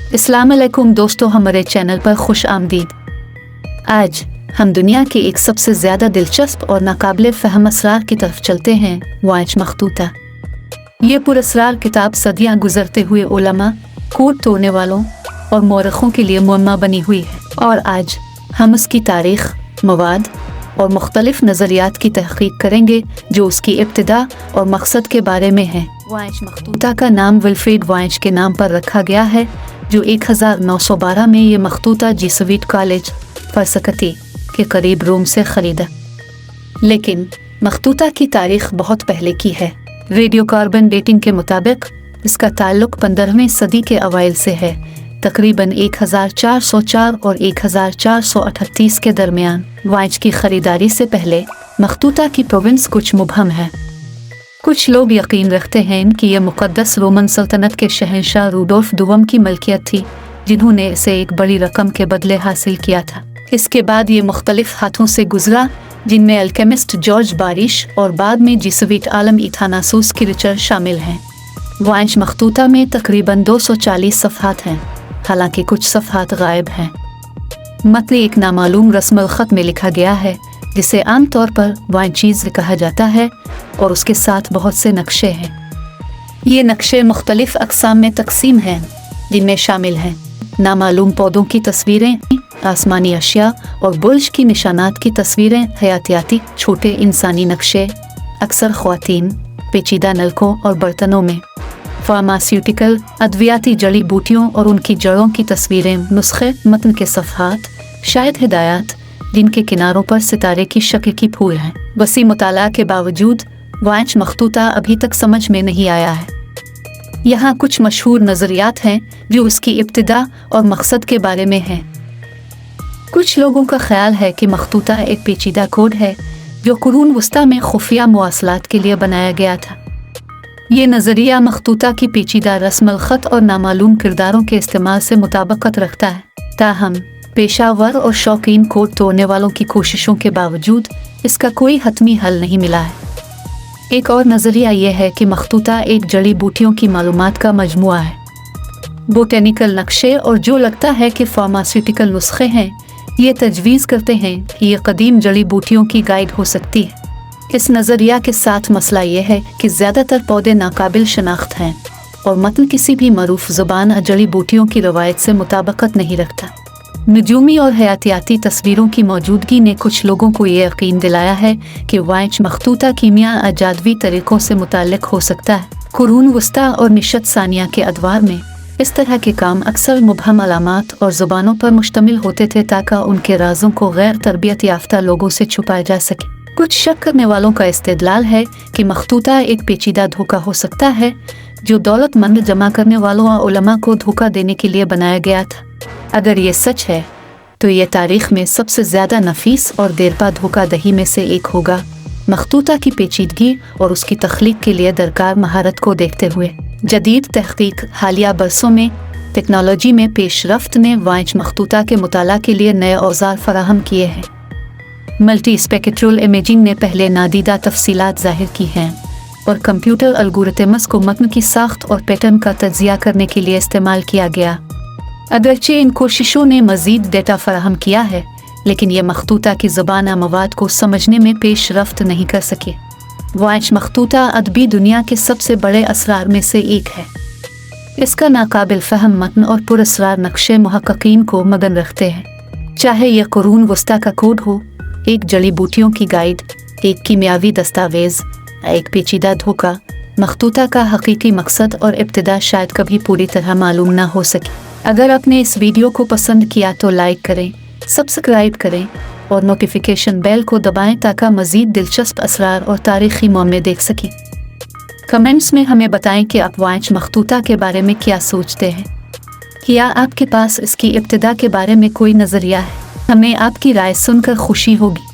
अस्सलाम वालेकुम दोस्तों, हमारे चैनल पर खुश आमदीद। आज हम दुनिया के एक सबसे ज़्यादा दिलचस्प और नाकाबिले फ़हम असरार की तरफ चलते हैं, वाइच मखतूता। ये पुरअसरार किताब सदियाँ गुजरते हुए उलमा, कोड तोड़ने वालों और मौरखों के लिए मुअम्मा बनी हुई है, और आज हम उसकी तारीख़, मवाद और मुख्तलिफ नज़रियात की तहक़ीक़ करेंगे जो उसकी इब्तिदा और मकसद के बारे में है। वाइच मखतूता का नाम विल्फ्रेड वाइच के नाम पर रखा गया है, जो 1912 में ये मखतूता जेसुइट कॉलेज फरसकती के करीब रोम से ख़रीदा। लेकिन मखतूता की तारीख़ बहुत पहले की है। रेडियोकार्बन डेटिंग के मुताबिक इसका ताल्लुक़ 15वीं सदी के अवाइल से है, तकरीबन 1404 और 1438 के दरमियान। वाइच की ख़रीदारी से पहले मखतूता की प्रोविंस कुछ मुबहम है। कुछ लोग यकीन रखते हैं कि यह मुक़द्दस रोमन सल्तनत के शहंशाह रूडोल्फ दुवम की मलकियत थी, जिन्होंने इसे एक बड़ी रकम के बदले हासिल किया था। इसके बाद ये मुख्तलिफ हाथों से गुजरा, जिनमें अल्केमिस्ट जॉर्ज बारिश और बाद में जेसुइट आलम इथानासुस की रिचर्ड शामिल हैं। वाइच मखतूता में तकरीबन 240 सफ़हात हैं, हालांकि कुछ सफ़हात गायब हैं। मतन एक नामालूम रस्म ख़त में लिखा गया है, जिसे आम तौर पर वाइचीज़ कहा जाता है, और उसके साथ बहुत से नक्शे हैं। ये नक्शे मुख्तलिफ अक़साम में तकसीम हैं, जिनमें शामिल हैं नामालूम पौधों की तस्वीरें, आसमानी अशिया और बुर्ज की निशानात की तस्वीरें, हयातियाती छोटे इंसानी नक्शे, अक्सर ख़वातीन, पेचीदा नलकों और बर्तनों में, फार्मास्यूटिकल अद्वियाती जड़ी बूटियों और उनकी जड़ों की तस्वीरें, नुस्खे, मतन के सफ़हात, शायद हिदायत जिनके किनारों पर सितारे की शक्ल की फूल हैं। वसी मुताला के बावजूद वाइच मखतूता अभी तक समझ में नहीं आया है। यहाँ कुछ मशहूर नज़रियात हैं जो उसकी इब्तिदा और मकसद के बारे में हैं। कुछ लोगों का ख्याल है कि मखतूता एक पेचीदा कोड है जो कुरून वस्ता में खुफिया मुवासलात के लिए बनाया गया था। ये नज़रिया मखतूता की पेचीदा रस्म ख़त और नामालूम किरदारों के इस्तेमाल से मुताबिकत रखता है। ताहम पेशावर और शौकीन कोड तोड़ने वालों की कोशिशों के बावजूद इसका कोई हतमी हल नहीं मिला है। एक और नज़रिया यह है कि मखतूता एक जड़ी बूटियों की मालूमात का मजमुआ है। बोटेनिकल नक्शे और जो लगता है कि फार्मास्यूटिकल नुस्खे हैं, ये तजवीज़ करते हैं कि ये कदीम जड़ी बूटियों की गाइड हो सकती है। इस नज़रिया के साथ मसला यह है कि ज़्यादातर पौधे नाकाबिल शनाख्त हैं और मतन किसी भी मरूफ ज़ुबान जड़ी बूटियों की रवायत से मुताबिकत नहीं रखता। नजूमी और हयातियाती तस्वीरों की मौजूदगी ने कुछ लोगों को ये यकीन दिलाया है कि वाइच मखतूता कीमिया अजादवी तरीक़ों से मुताल्लिक़ हो सकता है। कुरून वस्ता और निशत सानिया के अदवार में इस तरह के काम अक्सर मुबहम अलामात और ज़ुबानों पर मुश्तमिल होते थे, ताकि उनके राज़ों को गैर तरबियत याफ्ता लोगों से छुपाया जा सके। कुछ शक करने वालों का इस्तेदलाल है कि मखतूता एक पेचीदा धोखा हो सकता है, जो दौलतमंद जमा करने वालों और उलमा को धोखा देने के लिए बनाया गया था। अगर ये सच है तो ये तारीख़ में सबसे ज़्यादा नफीस और देरपा धोखा दही में से एक होगा। मखतूता की पेचीदगी और उसकी तख्लीक के लिए दरकार महारत को देखते हुए जदीद तहक़ीक़ हालिया बरसों में टेक्नोलॉजी में पेशरफ्त ने वाइच मखतूता के मुताला के लिए नए औज़ार फराहम किए हैं। मल्टी स्पेक्ट्रल इमेजिंग ने पहले नादीदा तफसीलात ज़ाहिर की हैं और कंप्यूटर अलगोरिथम्स को मतन की साख्त और पैटर्न का तज्ज़िया करने के लिए इस्तेमाल किया गया। अगरचे इन कोशिशों ने मज़ीद डेटा फराहम किया है, लेकिन यह मखतूता की ज़बाना मवाद को समझने में पेशरफ्त नहीं कर सके। वाइच मखतूता अदबी दुनिया के सबसे बड़े असरार में से एक है। इसका नाकाबिल फ़हम मतन और पुरअसरार नक्शे मुहक्किकीन को मगन रखते हैं। चाहे यह कुरून वस्ता का कोड हो, एक जड़ी बूटियों की गाइड, एक कीमियावी दस्तावेज़, एक पेचीदा धोखा, मखतूता का हकीकी मकसद और इब्तिदा शायद कभी पूरी तरह मालूम ना हो सके। अगर आपने इस वीडियो को पसंद किया तो लाइक करें, सब्सक्राइब करें और नोटिफिकेशन बेल को दबाएं ताकि मज़ीद दिलचस्प असरार और तारीख़ी मौमे देख सकें। कमेंट्स में हमें बताएं कि आप वाइच मखतूता के बारे में क्या सोचते हैं। क्या आपके पास इसकी इब्तिदा के बारे में कोई नज़रिया है? हमें आपकी राय सुनकर खुशी होगी।